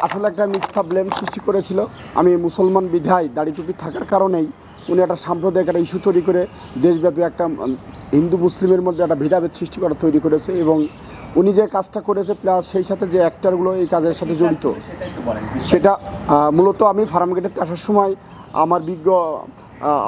আসলে একটা মিথ্যা ব্লেম সৃষ্টি করেছিল। আমি মুসলমান বিধায় দাড়ি টুপি থাকার কারণেই উনি একটা সাম্প্রদায়িক একটা ইস্যু তৈরি করে দেশব্যাপী একটা হিন্দু মুসলিমের মধ্যে একটা ভেদাভেদ সৃষ্টি করা তৈরি করেছে। এবং উনি যে কাজটা করেছে প্লাস সেই সাথে যে অ্যাক্টারগুলো এই কাজের সাথে জড়িত, সেটা মূলত আমি ফার্মগেটের আসার সময় আমার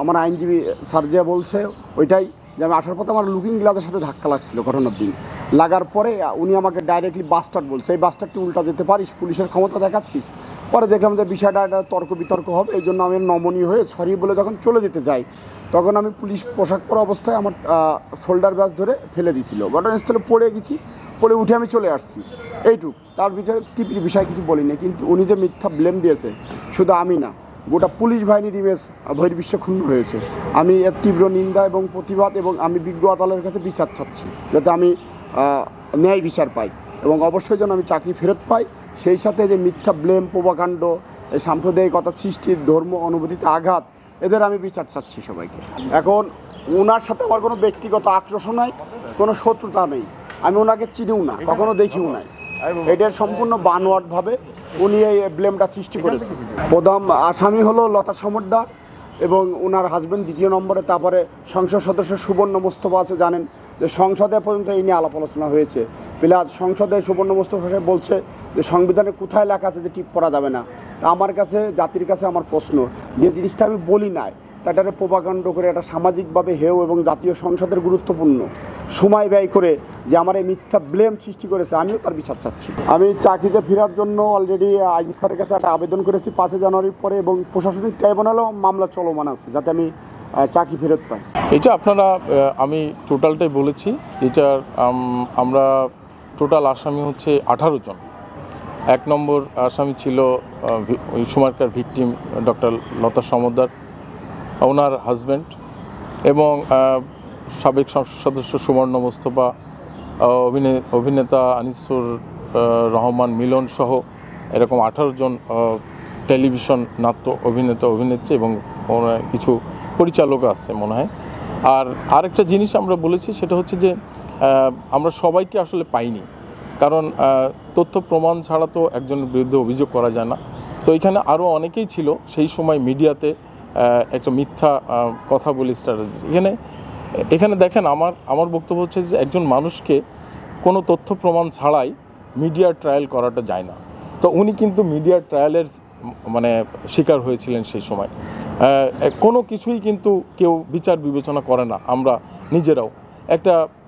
আমার আইনজীবী সার্জিয়া বলছে ওইটাই, যে আমি আসার পথে আমার লুকিং গ্লাসের সাথে ধাক্কা লাগছিল ঘটনার দিন। লাগার পরে উনি আমাকে ডাইরেক্টলি বাস্টার্ড বলছে, এই বাস্টারটি উল্টা যেতে পারিস, পুলিশের ক্ষমতা দেখাচ্ছিস। পরে দেখলাম যে বিষয়টা একটা তর্ক বিতর্ক হবে, এই জন্য আমি নমনীয় হয়ে সরি বলে যখন চলে যেতে যাই, তখন আমি পুলিশ পোশাক পরা অবস্থায় আমার শোল্ডার ব্যাস ধরে ফেলে দিছিল। ঘটনাস্থলে পড়ে গেছি, পড়ে উঠে আমি চলে আসছি, এইটুক। তার ভিতরে টিপির বিষয় কিছু বলিনি। কিন্তু উনি যে মিথ্যা ব্লেম দিয়েছে, শুধু আমি না, গোটা পুলিশ বাহিনীর ইমেজ বহির্বিশ্ব ক্ষুণ্ণ হয়েছে। আমি এর তীব্র নিন্দা এবং প্রতিবাদ, এবং আমি বিজ্ঞ আদালতের কাছে বিচার চাচ্ছি, যাতে আমি ন্যায় বিচার পাই এবং অবশ্যই যেন আমি চাকরি ফেরত পাই। সেই সাথে যে মিথ্যা ব্লেম, প্রোপাগান্ড, এই সাম্প্রদায়িকতা সৃষ্টির, ধর্ম অনুভূতিতে আঘাত, এদের আমি বিচার চাচ্ছি সবাইকে। এখন ওনার সাথে আমার কোনো ব্যক্তিগত আক্রোশ নাই, কোনো শত্রুতা নেই, আমি ওনাকে চিনিও না, কখনো দেখিও নাই। এটার সম্পূর্ণ বানোয়াটভাবে উনি এই ব্লেমটা সৃষ্টি করেছে। প্রথম আসামি হলো লতা সমদ্দার এবং ওনার হাজব্যান্ড দ্বিতীয় নম্বরে। তারপরে সংসদ সদস্য সুবর্ণ মোস্তফা আছে, জানেন যে সংসদে পর্যন্ত এই নিয়ে আলাপ আলোচনা হয়েছে। প্লাস সংসদে সুবর্ণ মোস্তফা সাহেব বলছে যে সংবিধানে কোথায় লেখা আছে যে টিপ পড়া যাবে না। তা আমার কাছে, জাতির কাছে আমার প্রশ্ন, যে জিনিসটা আমি বলি নাই তাটারে প্রোপাগান্ড করে একটা সামাজিকভাবে হেও এবং জাতীয় সংসদের গুরুত্বপূর্ণ সময় ব্যয় করে যে আমার এই মিথ্যা ব্লেম সৃষ্টি করেছে, আমিও তার বিচার চাচ্ছি। আমি চাকরিতে ফেরার জন্য অলরেডি আইজি স্যারের কাছে একটা আবেদন করেছি 5 জানুয়ারির পরে, এবং প্রশাসনিক ট্রাইব্যুনালেও মামলা চলমান আছে, যাতে আমি চাকরি ফেরত পাই। এটা আপনারা, আমি টোটালটাই বলেছি। এটার আমরা টোটাল আসামি হচ্ছে 18 জন। 1 নম্বর আসামি ছিল ওই সময়কার ভিকটিম ডক্টর লতা সমদ্দার, ওনার হাজব্যান্ড, এবং সাবেক সংসদ সদস্য সুবর্ণ মোস্তফা, অভিনেতা আনিসুর রহমান মিলন সহ এরকম 18 জন টেলিভিশন নাট্য অভিনেতা অভিনেত্রী এবং কিছু পরিচালক আছে মনে হয়। আর আরেকটা জিনিস আমরা বলেছি, সেটা হচ্ছে যে আমরা সবাইকে আসলে পাইনি, কারণ তথ্য প্রমাণ ছাড়া তো একজনের বিরুদ্ধে অভিযোগ করা যায় না। তো এখানে আরও অনেকেই ছিল সেই সময় মিডিয়াতে একটা মিথ্যা কথা বলি স্ট্র্যাটেজি। এখানে দেখেন, আমার বক্তব্য হচ্ছে যে একজন মানুষকে কোনো তথ্য প্রমাণ ছাড়াই মিডিয়ার ট্রায়াল করাটা যায় না। তো উনি কিন্তু মিডিয়ার ট্রায়ালের শিকার হয়েছিলেন সেই সময়। কোনো কিছুই কিন্তু কেউ বিচার বিবেচনা করে না। আমরা নিজেরাও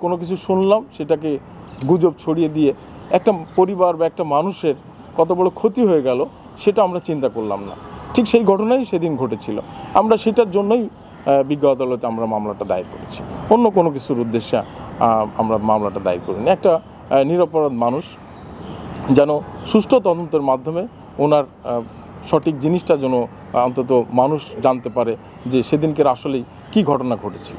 কোনো কিছু শুনলাম, সেটাকে গুজব ছড়িয়ে দিয়ে একটা পরিবার বা একটা মানুষের কত বড় ক্ষতি হয়ে গেল সেটা আমরা চিন্তা করলাম না। ঠিক সেই ঘটনাই সেদিন ঘটেছিল। আমরা সেটার জন্যই বিজ্ঞ আদালতে আমরা মামলাটা দায়ের করেছি, অন্য কোনো কিছুর উদ্দেশ্যে আমরা মামলাটা দায়ের করিনি। একটা নিরপরাধ মানুষ যেন সুষ্ঠু তদন্তের মাধ্যমে ওনার সঠিক জিনিসটা যেন অন্তত মানুষ জানতে পারে যে সেদিনকের আসলেই কী ঘটনা ঘটেছিল।